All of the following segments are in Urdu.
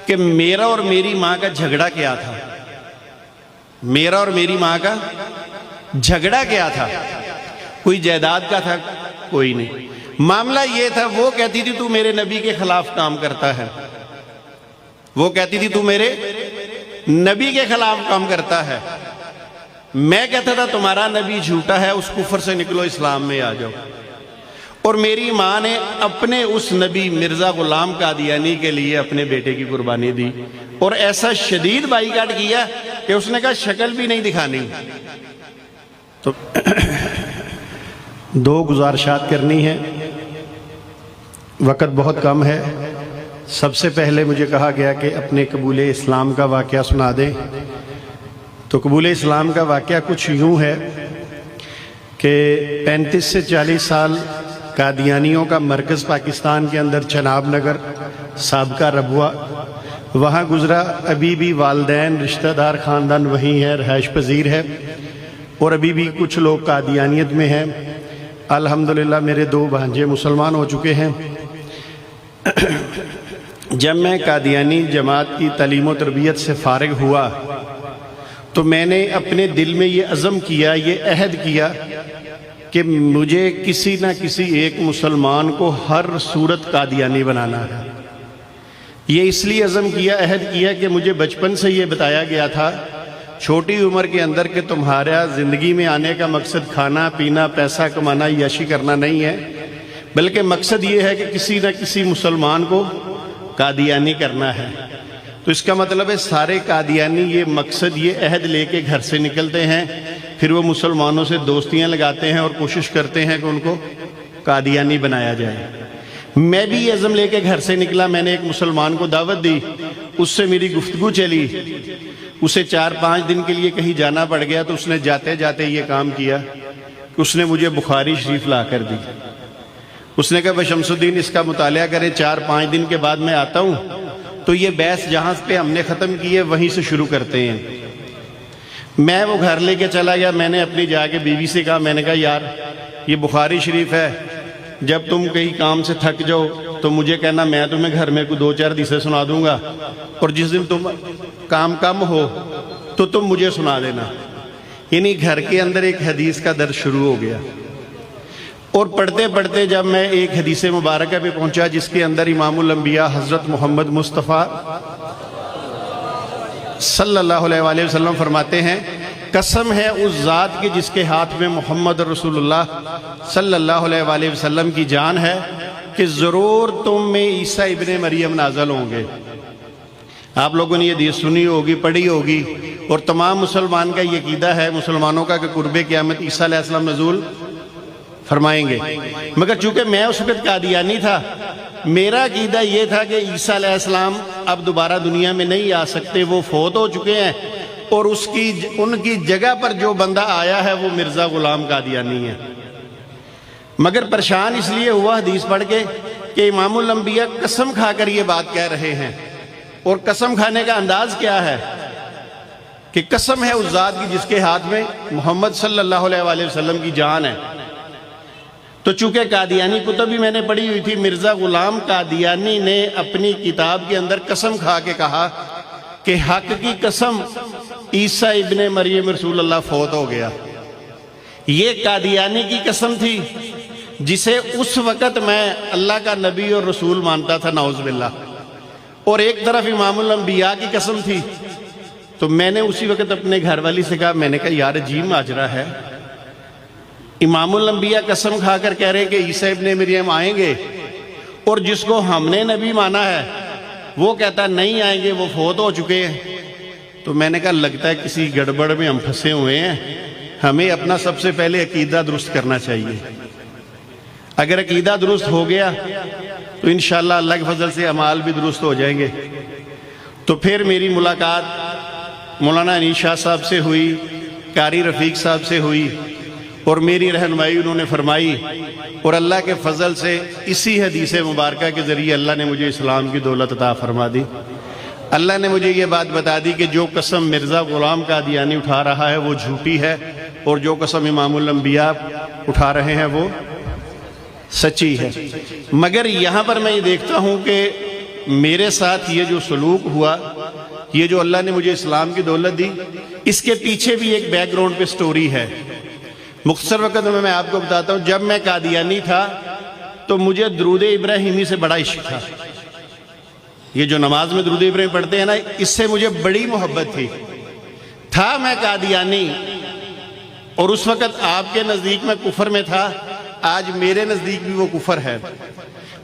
کہ میرا اور میری ماں کا جھگڑا کیا تھا، میرا اور میری ماں کا جھگڑا کیا تھا؟ کوئی جائیداد کا تھا؟ کوئی نہیں۔ معاملہ یہ تھا، وہ کہتی تھی تو میرے نبی کے خلاف کام کرتا ہے، وہ کہتی تھی تو میرے نبی کے خلاف کام کرتا ہے، میں کہتا تھا تمہارا نبی جھوٹا ہے، اس کفر سے نکلو، اسلام میں آ جاؤ۔ اور میری ماں نے اپنے اس نبی مرزا غلام قادیانی کے لیے اپنے بیٹے کی قربانی دی، اور ایسا شدید بائیکاٹ کیا کہ اس نے کہا شکل بھی نہیں دکھانی۔ تو دو گزارشات کرنی ہے، وقت بہت کم ہے۔ سب سے پہلے مجھے کہا گیا کہ اپنے قبول اسلام کا واقعہ سنا دیں، تو قبول اسلام کا واقعہ کچھ یوں ہے کہ 35 سے 40 سال قادیانیوں کا مرکز پاکستان کے اندر چناب نگر سابقہ ربوہ، وہاں گزرا۔ ابھی بھی والدین، رشتہ دار، خاندان وہیں ہے، رہائش پذیر ہے، اور ابھی بھی کچھ لوگ قادیانیت میں ہیں۔ الحمدللہ میرے 2 بھانجے مسلمان ہو چکے ہیں۔ جب میں قادیانی جماعت کی تعلیم و تربیت سے فارغ ہوا تو میں نے اپنے دل میں یہ عزم کیا، یہ عہد کیا کہ مجھے کسی نہ کسی ایک مسلمان کو ہر صورت قادیانی بنانا ہے۔ یہ اس لیے عزم کیا، عہد کیا کہ مجھے بچپن سے یہ بتایا گیا تھا چھوٹی عمر کے اندر کہ تمہارا زندگی میں آنے کا مقصد کھانا پینا، پیسہ کمانا، عیاشی کرنا نہیں ہے، بلکہ مقصد یہ ہے کہ کسی نہ کسی مسلمان کو قادیانی کرنا ہے۔ تو اس کا مطلب ہے سارے قادیانی یہ مقصد، یہ عہد لے کے گھر سے نکلتے ہیں، پھر وہ مسلمانوں سے دوستیاں لگاتے ہیں اور کوشش کرتے ہیں کہ ان کو قادیانی بنایا جائے۔ میں بھی یہ عزم لے کے گھر سے نکلا۔ میں نے ایک مسلمان کو دعوت دی، اس سے میری گفتگو چلی، اسے 4-5 دن کے لیے کہیں جانا پڑ گیا، تو اس نے جاتے جاتے یہ کام کیا کہ اس نے مجھے بخاری شریف لا کر دی۔ اس نے کہا بھائی شمس الدین اس کا مطالعہ کرے، 4-5 دن کے بعد میں آتا ہوں، تو یہ بحث جہاں پہ ہم نے ختم کی ہے وہیں سے شروع کرتے ہیں۔ میں وہ گھر لے کے چلا گیا۔ میں نے اپنی جا کے بیوی سے کہا، میں نے کہا یار یہ بخاری شریف ہے، جب تم کہیں کام سے تھک جاؤ تو مجھے کہنا، میں تمہیں گھر میں کوئی 2-4 حدیثیں سنا دوں گا، اور جس دن تم کام کم ہو تو تم مجھے سنا دینا۔ یعنی گھر کے اندر ایک حدیث کا درس شروع ہو گیا، اور پڑھتے پڑھتے جب میں ایک حدیث مبارکہ پہ پہنچا جس کے اندر امام الانبیاء حضرت محمد مصطفیٰ صلی اللہ علیہ وآلہ وسلم فرماتے ہیں، قسم ہے اس ذات کی جس کے ہاتھ میں محمد رسول اللہ صلی اللہ علیہ وآلہ وسلم کی جان ہے، کہ ضرور تم میں عیسیٰ ابن مریم نازل ہوں گے۔ آپ لوگوں نے یہ حدیث سنی ہوگی، پڑھی ہوگی، اور تمام مسلمان کا یہ عقیدہ ہے مسلمانوں کا کہ قرب قیامت عیسیٰ علیہ السلام نزول فرمائیں گے۔ مگر چونکہ میں اس وقت قادیانی تھا، میرا عقیدہ یہ تھا کہ عیسیٰ علیہ السلام اب دوبارہ دنیا میں نہیں آ سکتے، وہ فوت ہو چکے ہیں، اور ان کی جگہ پر جو بندہ آیا ہے وہ مرزا غلام قادیانی ہے۔ مگر پریشان اس لیے ہوا حدیث پڑھ کے کہ امام الانبیاء قسم کھا کر یہ بات کہہ رہے ہیں، اور قسم کھانے کا انداز کیا ہے کہ قسم ہے اس ذات کی جس کے ہاتھ میں محمد صلی اللہ علیہ وآلہ وسلم کی جان ہے۔ تو چونکہ قادیانی کتب بھی میں نے پڑھی ہوئی تھی، مرزا غلام قادیانی نے اپنی کتاب کے اندر قسم کھا کے کہا کہ حق کی قسم عیسیٰ ابن مریم رسول اللہ فوت ہو گیا۔ یہ قادیانی کی قسم تھی جسے اس وقت میں اللہ کا نبی اور رسول مانتا تھا، نعوذ باللہ، اور ایک طرف امام الانبیاء کی قسم تھی۔ تو میں نے اسی وقت اپنے گھر والی سے کہا، میں نے کہا یار عجیب ماجرا ہے، امام الانبیاء قسم کھا کر کہہ رہے ہیں کہ عیسیٰ ابن مریم آئیں گے، اور جس کو ہم نے نبی مانا ہے وہ کہتا نہیں آئیں گے، وہ فوت ہو چکے ہیں۔ تو میں نے کہا لگتا ہے کسی گڑبڑ میں ہم پھنسے ہوئے ہیں، ہمیں اپنا سب سے پہلے عقیدہ درست کرنا چاہیے۔ اگر عقیدہ درست ہو گیا تو انشاءاللہ اللہ کے فضل سے اعمال بھی درست ہو جائیں گے۔ تو پھر میری ملاقات مولانا انیس شاہ صاحب سے ہوئی، قاری رفیق صاحب سے ہوئی، اور میری رہنمائی انہوں نے فرمائی، اور اللہ کے فضل سے اسی حدیث مبارکہ کے ذریعے اللہ نے مجھے اسلام کی دولت عطا فرما دی۔ اللہ نے مجھے یہ بات بتا دی کہ جو قسم مرزا غلام قادیانی اٹھا رہا ہے وہ جھوٹی ہے، اور جو قسم امام الانبیاء اٹھا رہے ہیں وہ سچی ہے۔ مگر یہاں پر میں یہ دیکھتا ہوں کہ میرے ساتھ یہ جو سلوک ہوا، یہ جو اللہ نے مجھے اسلام کی دولت دی، اس کے پیچھے بھی ایک بیک گراؤنڈ پہ سٹوری ہے۔ مختصر وقت میں آپ کو بتاتا ہوں، جب میں قادیانی تھا تو مجھے درود ابراہیمی سے بڑا عشق تھا۔ یہ جو نماز میں درود ابراہیم پڑھتے ہیں نا، اس سے مجھے بڑی محبت تھا میں قادیانی، اور اس وقت آپ کے نزدیک میں کفر میں تھا، آج میرے نزدیک بھی وہ کفر ہے،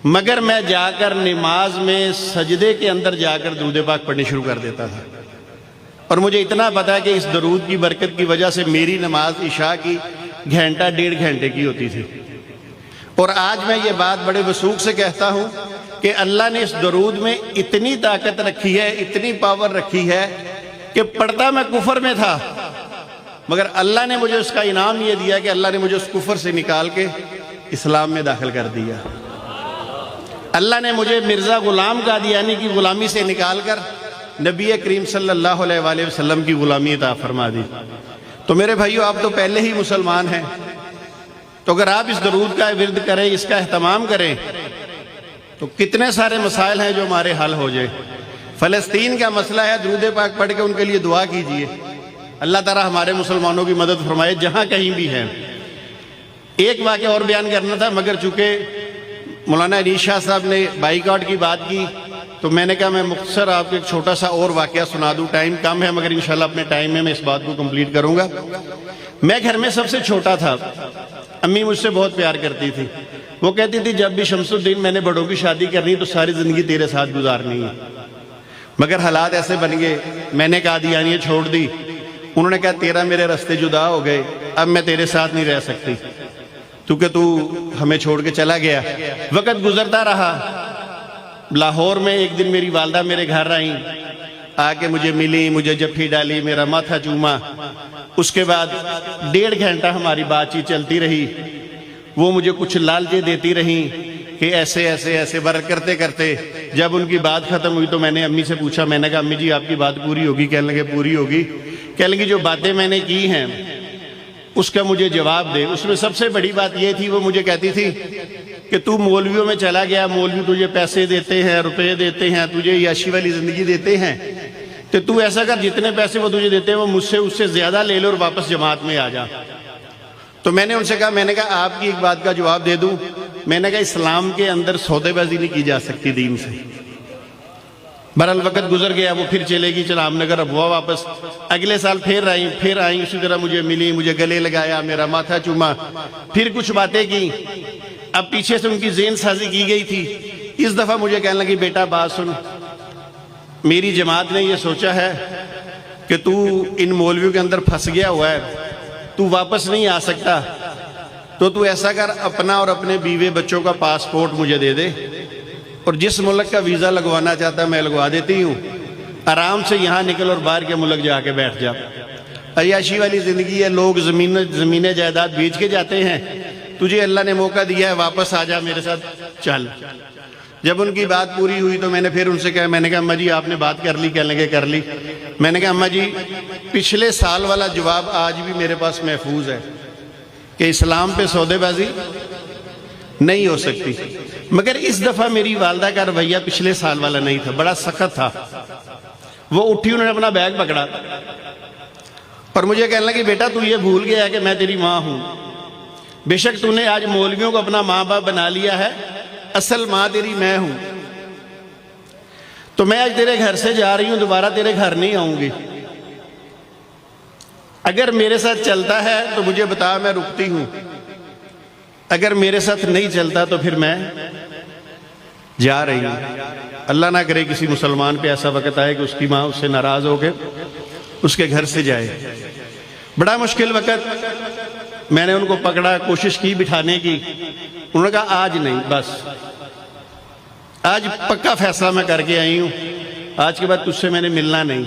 مگر میں جا کر نماز میں سجدے کے اندر جا کر درود پاک پڑھنی شروع کر دیتا تھا، اور مجھے اتنا پتا ہے کہ اس درود کی برکت کی وجہ سے میری نماز عشاء کی گھنٹہ 1.5 گھنٹے کی ہوتی تھی۔ اور آج میں یہ بات بڑے وثوق سے کہتا ہوں کہ اللہ نے اس درود میں اتنی طاقت رکھی ہے، اتنی پاور رکھی ہے کہ پڑھتا میں کفر میں تھا، مگر اللہ نے مجھے اس کا انعام یہ دیا کہ اللہ نے مجھے اس کفر سے نکال کے اسلام میں داخل کر دیا۔ اللہ نے مجھے مرزا غلام قادیانی کی غلامی سے نکال کر نبی کریم صلی اللہ علیہ وآلہ وسلم کی غلامی عطا فرما دی۔ تو میرے بھائیو، آپ تو پہلے ہی مسلمان ہیں، تو اگر آپ اس درود کا ورد کریں، اس کا اہتمام کریں، تو کتنے سارے مسائل ہیں جو ہمارے حل ہو جائے۔ فلسطین کا مسئلہ ہے، درود پاک پڑھ کے ان کے لیے دعا کیجئے، اللہ تعالیٰ ہمارے مسلمانوں کی مدد فرمائے جہاں کہیں بھی ہیں۔ ایک واقعہ اور بیان کرنا تھا، مگر چونکہ مولانا انیس شاہ صاحب نے بائیکاٹ کی بات کی تو میں نے کہا میں مختصر آپ کو ایک چھوٹا سا اور واقعہ سنا دوں۔ ٹائم کم ہے مگر انشاءاللہ اپنے ٹائم میں اس بات کو کمپلیٹ کروں گا۔ میں گھر میں سب سے چھوٹا تھا، امی مجھ سے بہت پیار کرتی تھی، وہ کہتی تھی جب بھی شمس الدین میں نے بڑوں کی شادی کرنی تو ساری زندگی تیرے ساتھ گزارنی ہے، مگر حالات ایسے بن گئے، میں نے قادیانیت چھوڑ دی، انہوں نے کہا تیرا میرے راستے جدا ہو گئے، اب میں تیرے ساتھ نہیں رہ سکتی کیونکہ تو ہمیں چھوڑ کے چلا گیا۔ وقت گزرتا رہا، لاہور میں ایک دن میری والدہ میرے گھر آئیں، آ کے مجھے ملی، مجھے جپھی ڈالی، میرا ماتھا چوما، اس کے بعد 1.5 گھنٹہ ہماری بات چیت چلتی رہی، وہ مجھے کچھ لالچیں دیتی رہیں کہ ایسے ایسے ایسے برق کرتے کرتے جب ان کی بات ختم ہوئی تو میں نے امی سے پوچھا، میں نے کہا امی جی آپ کی بات پوری ہوگی؟ کہنے لگے پوری ہوگی۔ کہنے لگے جو باتیں میں نے کی ہیں اس کا مجھے جواب دے۔ اس میں سب سے بڑی بات یہ تھی، وہ مجھے کہتی تھی کہ تو مولویوں میں چلا گیا، مولوی تجھے پیسے دیتے ہیں، روپے دیتے ہیں، تجھے عیاشی والی زندگی دیتے ہیں، تو ایسا کر جتنے پیسے وہ تجھے دیتے ہیں وہ مجھ سے اس سے زیادہ لے لو اور واپس جماعت میں آ جا۔ تو میں نے ان سے کہا، میں نے کہا آپ کی ایک بات کا جواب دے دوں، میں نے کہا اسلام کے اندر سودے بازی نہیں کی جا سکتی دین سے۔ بہرحال وقت گزر گیا، وہ پھر چلے گی رام نگر، اب وہ واپس اگلے سال پھر آئیں اسی طرح مجھے ملی، مجھے گلے لگایا، میرا ماتھا چوما، پھر کچھ باتیں کی۔ اب پیچھے سے ان کی ذہن سازی کی گئی تھی، اس دفعہ مجھے کہنے لگی بیٹا بات سن، میری جماعت نے یہ سوچا ہے کہ تو ان مولویوں کے اندر پھنس گیا ہوا ہے، تو واپس نہیں آ سکتا، تو ایسا کر اپنا اور اپنے بیوے بچوں کا پاسپورٹ مجھے دے دے، اور جس ملک کا ویزا لگوانا چاہتا ہے میں لگوا دیتی ہوں، آرام سے یہاں نکل اور باہر کے ملک جا کے بیٹھ جا۔ عیاشی والی زندگی ہے، لوگ زمینیں جائیداد بیچ کے جاتے ہیں، تجھے اللہ نے موقع دیا ہے، واپس آ جا میرے ساتھ چل۔ جب ان کی بات پوری ہوئی تو میں نے پھر ان سے کہا، میں نے کہا اماں جی آپ نے بات کر لی؟ کہنے لگے کر لی۔ میں نے کہا اماں جی پچھلے سال والا جواب آج بھی میرے پاس محفوظ ہے کہ اسلام پہ سودے بازی نہیں ہو سکتی، مگر اس دفعہ میری والدہ کا رویہ پچھلے سال والا نہیں تھا، بڑا سخت تھا۔ وہ اٹھی، انہوں نے اپنا بیگ پکڑا اور مجھے کہنے لگی بیٹا تو یہ بھول گیا ہے کہ میں تیری ماں ہوں، بے شک تو نے آج مولویوں کو اپنا ماں باپ بنا لیا ہے، اصل ماں تیری میں ہوں، تو میں آج تیرے گھر سے جا رہی ہوں، دوبارہ تیرے گھر نہیں آؤں گی، اگر میرے ساتھ چلتا ہے تو مجھے بتا، میں رکتی ہوں، اگر میرے ساتھ نہیں چلتا تو پھر میں جا رہی ہوں۔ اللہ نہ کرے کسی مسلمان پہ ایسا وقت آئے کہ اس کی ماں اس سے ناراض ہو کے اس کے گھر سے جائے۔ بڑا مشکل وقت، میں نے ان کو پکڑا، کوشش کی بٹھانے کی، انہوں نے کہا آج نہیں، بس آج پکا فیصلہ میں کر کے آئی ہوں، آج کے بعد تجھ سے میں نے ملنا نہیں۔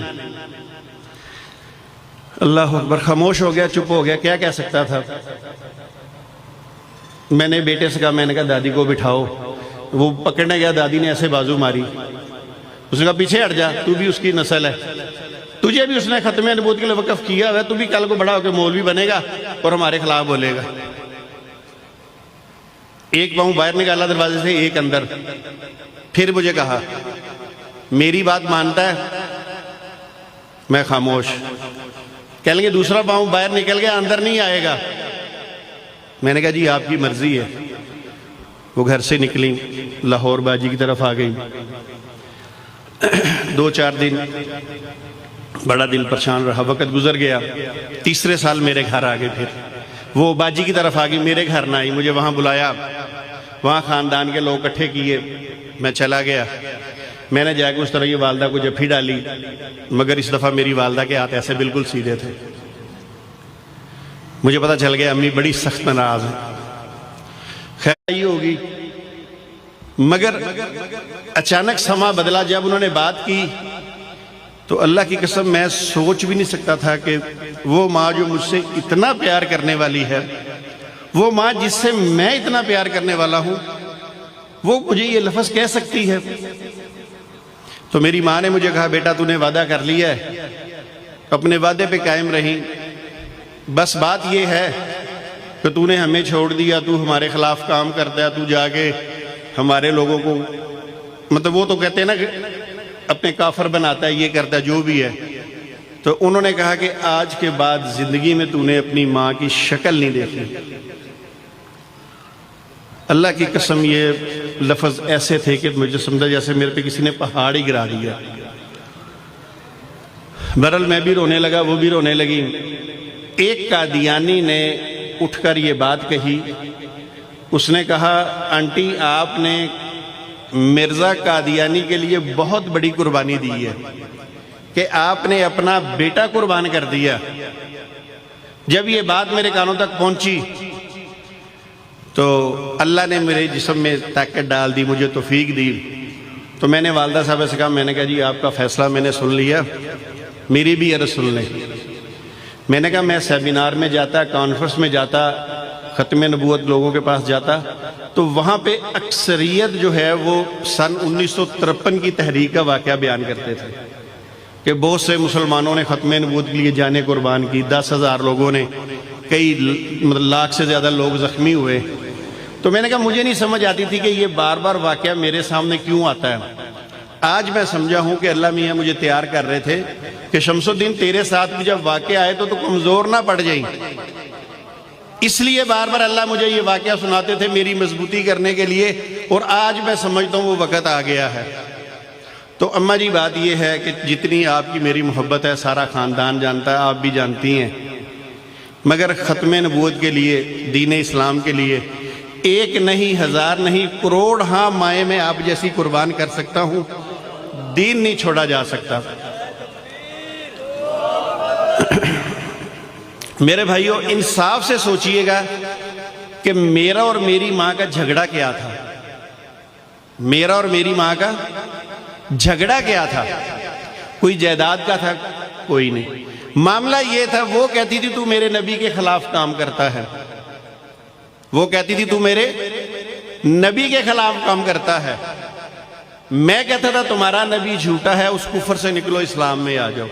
اللہ اکبر، خاموش ہو گیا، چپ ہو گیا، کیا کہہ سکتا تھا۔ میں نے بیٹے سے کہا، میں نے کہا دادی کو بٹھاؤ، وہ پکڑنے گیا، دادی نے ایسے بازو ماری، اس نے کہا پیچھے ہٹ جا، تو بھی اس کی نسل ہے، تجھے بھی اس نے ختم نبوت کے لیے وقف کیا ہے، تو بھی کل کو بڑا ہو کے مولوی بنے گا اور ہمارے خلاف بولے گا۔ ایک پاؤں باہر نکالا دروازے سے، ایک اندر، پھر مجھے کہا میری بات مانتا ہے؟ میں خاموش. کہہ لیں گے دوسرا پاؤں باہر نکل گیا, اندر نہیں آئے گا. میں نے کہا جی آپ کی مرضی ہے. وہ گھر سے نکلی, لاہور باجی کی طرف آ گئی. 2-4 دن بڑا دل پریشان رہا, وقت گزر گیا. تیسرے سال میرے گھر آ گئے. پھر وہ باجی کی طرف آ گئی, میرے گھر نہ آئی. مجھے وہاں بلایا, وہاں خاندان کے لوگ اکٹھے کیے. میں چلا گیا. میں نے جا کے اس طرح یہ والدہ کو جفی ڈالی, مگر اس دفعہ میری والدہ کے ہاتھ ایسے بالکل سیدھے تھے. مجھے پتا چل گیا امی بڑی سخت ناراض ہے. خیر یہ ہوگی, مگر اچانک سما بدلا. جب انہوں نے بات کی تو اللہ کی قسم میں سوچ بھی نہیں سکتا تھا کہ وہ ماں جو مجھ سے اتنا پیار کرنے والی ہے, وہ ماں جس سے میں اتنا پیار کرنے والا ہوں, وہ مجھے یہ لفظ کہہ سکتی ہے. تو میری ماں نے مجھے کہا بیٹا تو نے وعدہ کر لیا ہے, اپنے وعدے پہ قائم رہی. بس بات یہ ہے کہ تو نے ہمیں چھوڑ دیا, تو ہمارے خلاف کام کرتا ہے, تو جا کے ہمارے لوگوں کو, مطلب وہ تو کہتے ہیں نا کہ اپنے کافر بناتا ہے, یہ کرتا ہے, جو بھی ہے. تو انہوں نے کہا کہ آج کے بعد زندگی میں تو نے اپنی ماں کی شکل نہیں دیکھی. اللہ کی قسم یہ لفظ ایسے تھے کہ مجھے سمجھا جیسے میرے پہ کسی نے پہاڑ ہی گرا دیا. بہرحال میں بھی رونے لگا, وہ بھی رونے لگی. ایک قادیانی نے اٹھ کر یہ بات کہی. اس نے کہا آنٹی آپ نے مرزا قادیانی کے لیے بہت بڑی قربانی دی ہے کہ آپ نے اپنا بیٹا قربان کر دیا. جب یہ بات میرے کانوں تک پہنچی تو اللہ نے میرے جسم میں طاقت ڈال دی, مجھے توفیق دی. تو میں نے والدہ صاحب سے کہا, میں نے کہا جی آپ کا فیصلہ میں نے سن لیا, میری بھی عرض سن لیں. میں نے کہا میں سیمینار میں جاتا, کانفرنس میں جاتا, ختم نبوت لوگوں کے پاس جاتا, تو وہاں پہ اکثریت جو ہے وہ سن 1953 کی تحریک کا واقعہ بیان کرتے تھے کہ بہت سے مسلمانوں نے ختم نبوت کے لیے جانیں قربان کی, 10,000 لوگوں نے, کئی لاکھ سے زیادہ لوگ زخمی ہوئے. تو میں نے کہا مجھے نہیں سمجھ آتی تھی کہ یہ بار بار واقعہ میرے سامنے کیوں آتا ہے. آج میں سمجھا ہوں کہ اللہ میاں مجھے تیار کر رہے تھے کہ شمس الدین تیرے ساتھ بھی جب واقعہ آئے تو کمزور نہ پڑ جائیں, اس لیے بار بار اللہ مجھے یہ واقعہ سناتے تھے میری مضبوطی کرنے کے لیے. اور آج میں سمجھتا ہوں وہ وقت آ گیا ہے. تو اماں جی بات یہ ہے کہ جتنی آپ کی میری محبت ہے سارا خاندان جانتا ہے, آپ بھی جانتی ہیں, مگر ختم نبوت کے لیے, دین اسلام کے لیے 1 نہیں 1000 نہیں کروڑ ہاں مائیں میں آپ جیسی قربان کر سکتا ہوں. دین نہیں چھوڑا جا سکتا. میرے بھائیوں انصاف سے سوچئے گا کہ میرا اور میری ماں کا جھگڑا کیا تھا. میرا اور میری ماں کا جھگڑا کیا تھا؟ کوئی جائیداد کا تھا؟ کوئی نہیں. معاملہ یہ تھا, وہ کہتی تھی تو میرے نبی کے خلاف کام کرتا ہے, وہ کہتی تھی تو میرے نبی کے خلاف کام کرتا ہے. میں کہتا تھا تمہارا نبی جھوٹا ہے, اس کفر سے نکلو, اسلام میں آ جاؤ.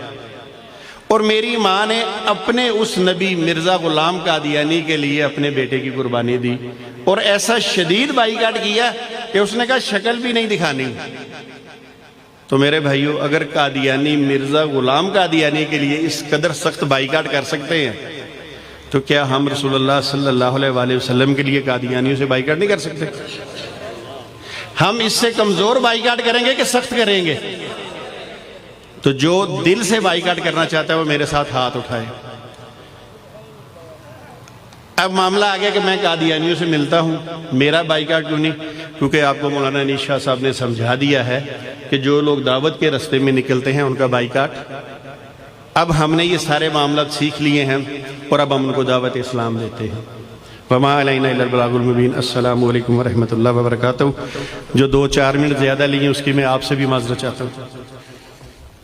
اور میری ماں نے اپنے اس نبی مرزا غلام قادیانی کے لیے اپنے بیٹے کی قربانی دی, اور ایسا شدید بائیکاٹ کیا کہ اس نے کہا شکل بھی نہیں دکھانی. تو میرے بھائیوں اگر قادیانی مرزا غلام قادیانی کے لیے اس قدر سخت بائیکاٹ کر سکتے ہیں تو کیا ہم رسول اللہ صلی اللہ علیہ وآلہ وسلم کے لیے قادیانیوں سے بائیکاٹ نہیں کر سکتے؟ ہم اس سے کمزور بائیکاٹ کریں گے کہ سخت کریں گے؟ تو جو دل سے بائیکاٹ کرنا چاہتا ہے وہ میرے ساتھ ہاتھ اٹھائے. اب معاملہ آ گیا کہ میں قادیانیوں سے ملتا ہوں, میرا بائیکاٹ کیوں نہیں؟ کیونکہ آپ کو مولانا انیس شاہ صاحب نے سمجھا دیا ہے کہ جو لوگ دعوت کے رستے میں نکلتے ہیں ان کا بائیکاٹ. اب ہم نے یہ سارے معاملات سیکھ لیے ہیں اور اب ہم ان کو دعوت اسلام دیتے ہیں. وما علینا الا البلاغ المبین. السلام علیکم ورحمۃ اللہ وبرکاتہ. جو 2-4 منٹ زیادہ لیے اس کی میں آپ سے بھی معذرت چاہتا ہوں.